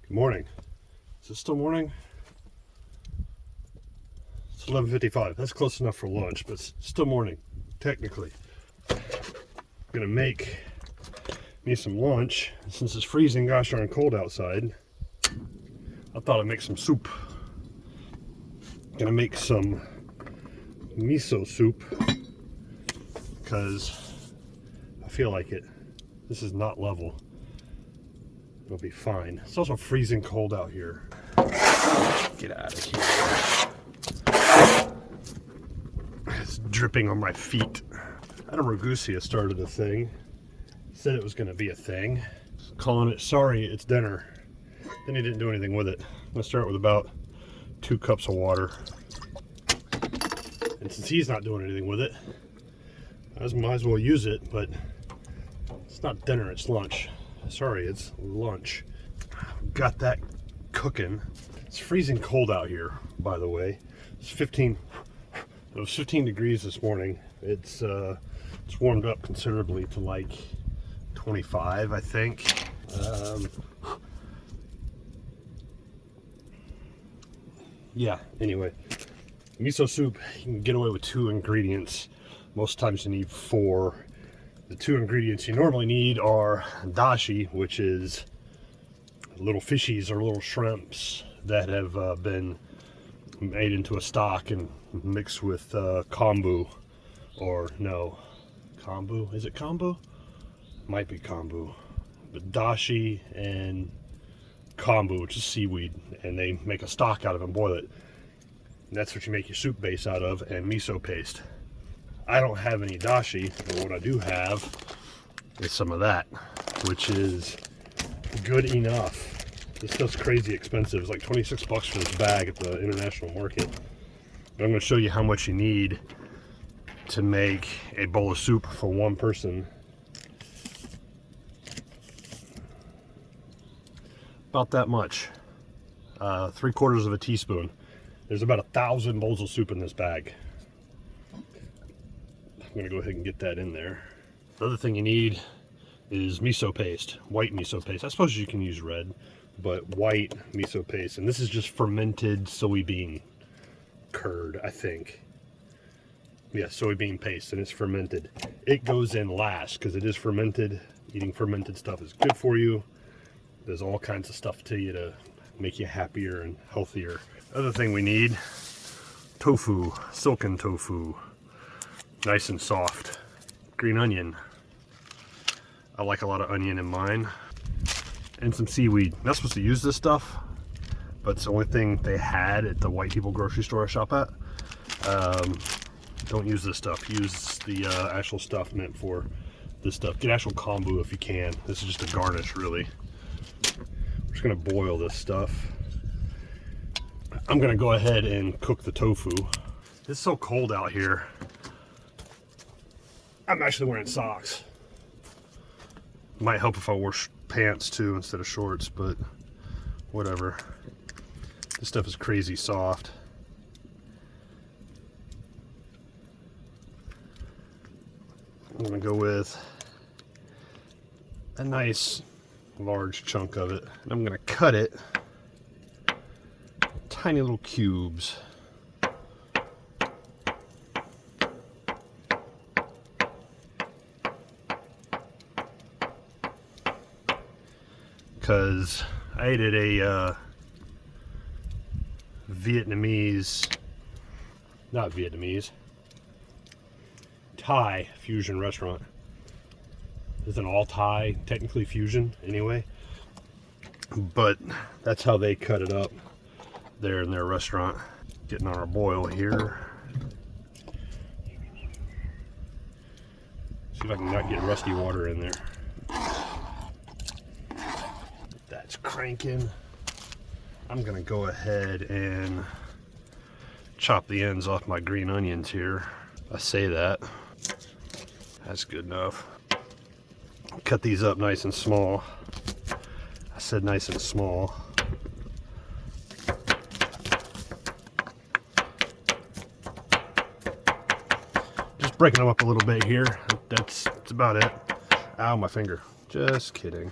Good morning. Is it still morning? It's 11:55. That's close enough for lunch, but it's still morning, technically. I'm gonna make me some lunch. Since it's freezing gosh darn cold outside, I thought I'd make some soup. I'm gonna make some miso soup because I feel like it. This is not level. It'll be fine. It's also freezing cold out here. Get out of here. It's dripping on my feet. Adam Ragusia started a thing. Said it was going to be a thing. Calling it sorry, it's dinner. Then he didn't do anything with it. I'm going to start with about 2 cups of water. And since he's not doing anything with it, I might as well use it, but it's not dinner, it's lunch. Sorry, it's lunch. Got that cooking. It's freezing cold out here, by the way. It was 15 degrees this morning. It's warmed up considerably to like 25, I think. Yeah, anyway. Miso soup, you can get away with 2 ingredients. Most times you need 4. The 2 ingredients you normally need are dashi, which is little fishies or little shrimps that have been made into a stock and mixed with kombu, or no, kombu? Is it kombu? Might be kombu. But dashi and kombu, which is seaweed, and they make a stock out of it and boil it. And that's what you make your soup base out of, and miso paste. I don't have any dashi, but what I do have is some of that, which is good enough. This stuff's crazy expensive. It's like 26 bucks for this bag at the international market. But I'm going to show you how much you need to make a bowl of soup for one person. About that much. 3/4 of a teaspoon. There's about 1,000 bowls of soup in this bag. I'm gonna go ahead and get that in there. The other thing you need is miso paste, white miso paste. I suppose you can use red, but white miso paste. And this is just fermented soybean curd, I think. Yeah, soybean paste, and it's fermented. It goes in last because it is fermented. Eating fermented stuff is good for you. There's all kinds of stuff to you to make you happier and healthier. Other thing we need, tofu, silken tofu. Nice and soft. Green onion. I like a lot of onion in mine. And some seaweed. Not supposed to use this stuff, but it's the only thing they had at the white people grocery store I shop at. Don't use this stuff. Use the actual stuff meant for this stuff. Get actual kombu if you can. This is just a garnish, really. We're just gonna boil this stuff. I'm gonna go ahead and cook the tofu. It's so cold out here. I'm actually wearing socks. Might help if I wore pants too instead of shorts, but whatever. This stuff is crazy soft. I'm gonna go with a nice large chunk of it. And I'm gonna cut it tiny little cubes. Because I ate at a Thai fusion restaurant. It's an all Thai, technically fusion anyway. But that's how they cut it up there in their restaurant. Getting on our boil here. See if I can not get rusty water in there. That's cranking. I'm gonna go ahead and chop the ends off my green onions here. I say that. That's good enough. Cut these up nice and small. I said nice and small. Just breaking them up a little bit here. That's about it. Ow, my finger. Just kidding.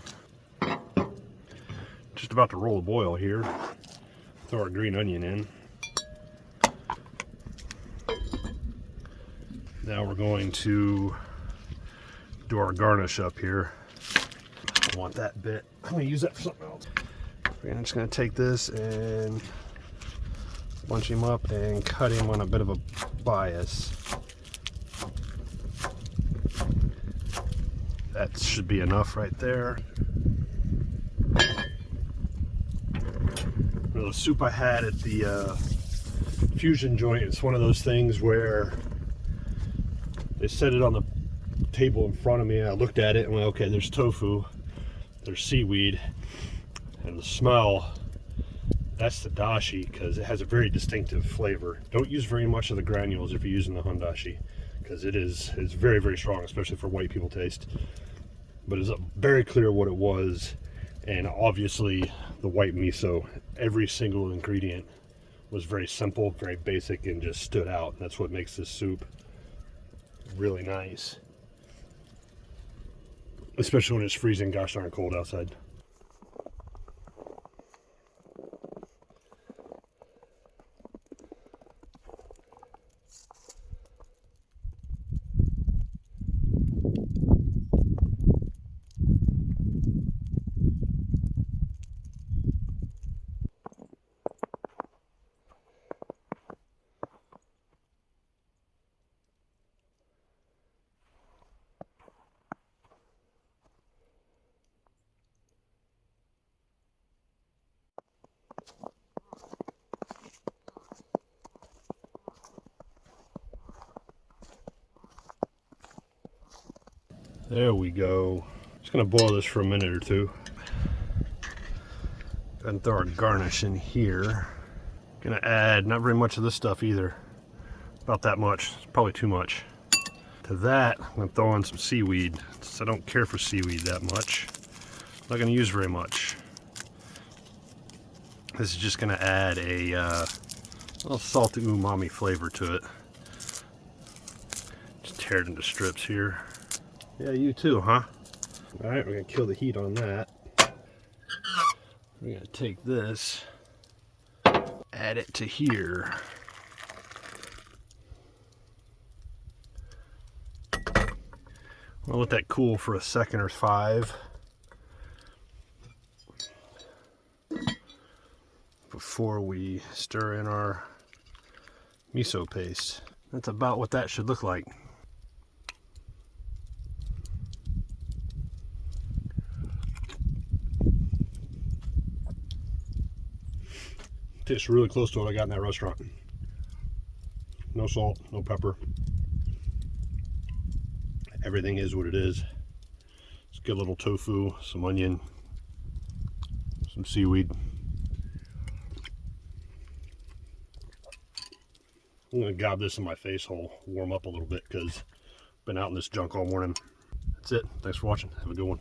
Just about to roll a boil here. Throw our green onion in. Now we're going to do our garnish up here. I want that bit. I'm going to use that for something else. We're just going to take this and bunch him up and cut him on a bit of a bias. That should be enough right there. The soup I had at the fusion joint, it's one of those things where they set it on the table in front of me and I looked at it and went, okay, there's tofu, there's seaweed, and the smell, that's the dashi, because it has a very distinctive flavor. Don't use very much of the granules if you're using the hondashi, because it's very, very strong, especially for white people taste. But it's very clear what it was, and obviously the white miso, every single ingredient was very simple, very basic, and just stood out. That's what makes this soup really nice, especially when it's freezing gosh darn cold outside. There we go. Just gonna boil this for a minute or two. Go ahead and throw our garnish in here. Gonna add not very much of this stuff either. About that much. It's probably too much. To that, I'm gonna throw in some seaweed. Since I don't care for seaweed that much, I'm not gonna use very much. This is just gonna add a little salty umami flavor to it. Just tear it into strips here. Yeah, you too, huh? All right, we're gonna kill the heat on that. We're gonna take this, add it to here. We'll let that cool for a second or 5 before we stir in our miso paste. That's about what that should look like. Tastes really close to what I got in that restaurant. No salt, no pepper. Everything is what it is. Just get a little tofu, some onion, some seaweed. I'm gonna gob this in my face hole, warm up a little bit, because I've been out in this junk all morning. That's it. Thanks for watching. Have a good one.